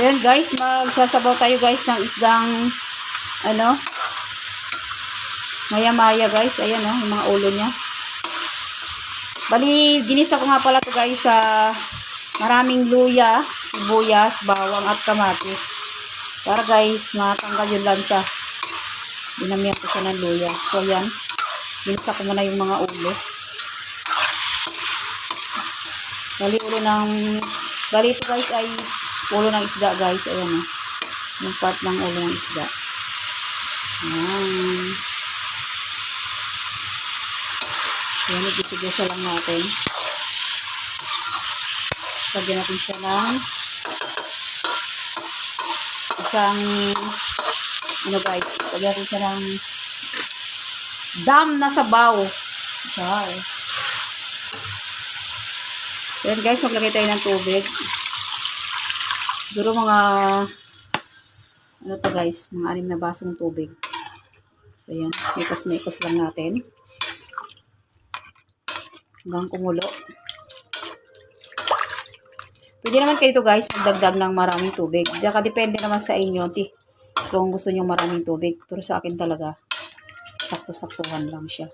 So yan guys, magsasabaw tayo guys ng isdang ano, maya-maya guys. Ayan o, yung mga ulo niya. Bali, ginisa ko nga pala to guys sa maraming luya, sibuyas, bawang at kamatis. Para guys, matanggal yung lansa. Dinamihan ko siya ng luya. So yan, ginisa ko muna yung mga ulo. Bali ito guys ay ulo ng isda guys. Ayan o, yung part ng ulo ng isda. Ayan. Ayan, igisigisa lang natin. Lagyan natin siya ng isang ano guys, lagyan natin siya ng dam na sabaw. Wow. Ayan guys, maglagay tayo ng tubig. Siguro mga ano to guys, mga 6 na basong tubig. So ayan, mekos-mekos lang natin hanggang kumulo. Pwede naman kayo ito guys magdagdag ng maraming tubig. Depende naman sa inyo kung gusto nyo maraming tubig. Pero sa akin talaga sakto-saktuhan lang siya.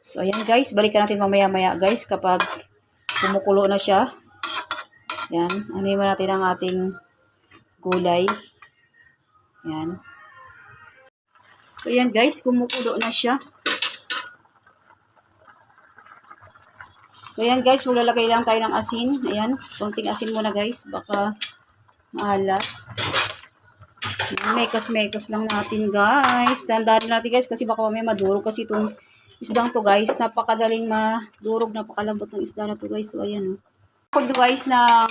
So ayan guys, balikan natin mamaya-maya guys kapag kumukulo na siya. Yan, anuhin mo natin ang ating gulay. Yan. So ayan guys, kumukulo na siya. So ayan guys, maglalagay lang tayo ng asin. Ayan, konting asin muna guys, baka maalat. Mekos-mekos lang natin guys. Tandaan natin guys kasi baka may madurog kasi itong isdang to guys, napakadaling madurog, napakalambot ng isda na to guys. So ayan o. Ako guys ng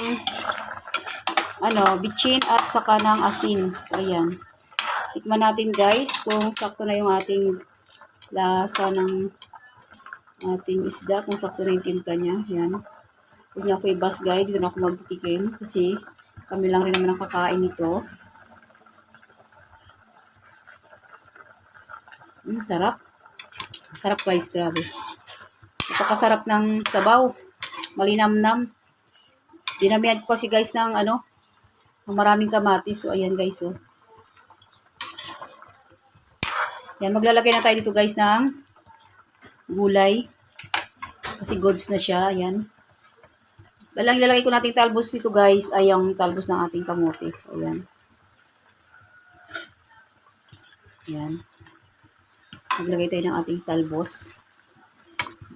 bitchin at saka ng asin. So ayan. Tikman natin guys kung sakto na yung ating lasa ng ating isda, kung sakto na yung timpla niya. Ayan. Huwag niya ako i-bus guys, dito na ako magtitikim kasi kami lang rin naman ang kakain nito. Sarap. Sarap guys, grabe. Napakasarap ng sabaw. Malinamnam. Dinamihan ko kasi guys ng ng maraming kamatis. So ayan guys, oh. Yan, maglalagay na tayo dito guys ng gulay. Kasi goods na siya, ayan. Balang ilalagay ko nating talbos dito guys ay yung talbos ng ating kamote. So ayan. Ayan. Maglagay tayo ng ating talbos.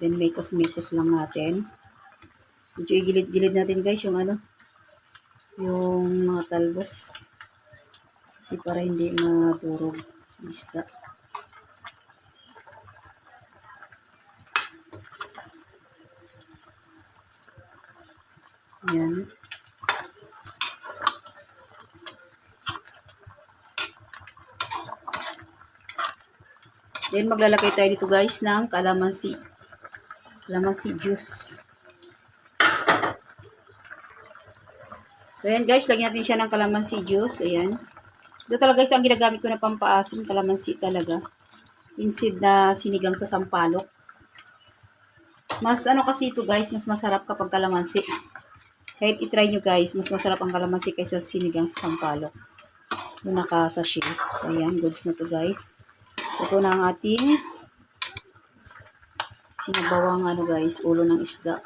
Then, mekos-mekos lang natin. Medyo igilid-gilid natin guys yung yung mga talbos. Kasi para hindi madurog ang isda. Ayan. Then, maglalagay tayo dito guys ng kalamansi. Kalamansi juice. So, ayan guys, lagyan natin siya ng kalamansi juice. Ayan. Ito talaga guys, ang ginagamit ko na pampaasim, kalamansi talaga. Instead na sinigang sa sampalok. Mas kasi ito guys, mas masarap kapag kalamansi. Kahit itry nyo guys, mas masarap ang kalamansi kaysa sinigang sa sampalok. Yung naka-sachet. So, ayan, goods na to guys. Ito na ang ating sinabawang guys, ulo ng isda.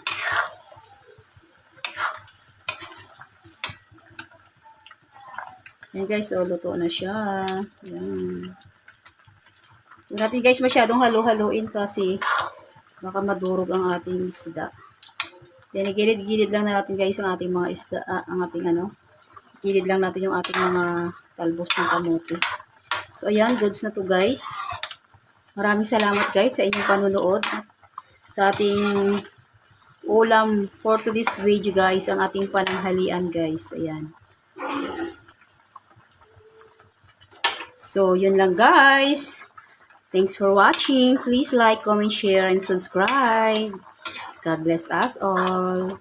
Ayan guys, luto na siya. Ayan. Huwag natin guys masyadong halo-haloin kasi baka madurog ang ating isda. Then, gilid-gilid lang natin guys ang ating mga isda, gilid lang natin yung ating mga talbos ng kamote. So, ayan, goods na to guys. Maraming salamat guys sa inyong panunood. Sa ating ulam for today's video guys, ang ating pananghalian guys. Ayan. So, yun lang guys. Thanks for watching. Please like, comment, share, and subscribe. God bless us all.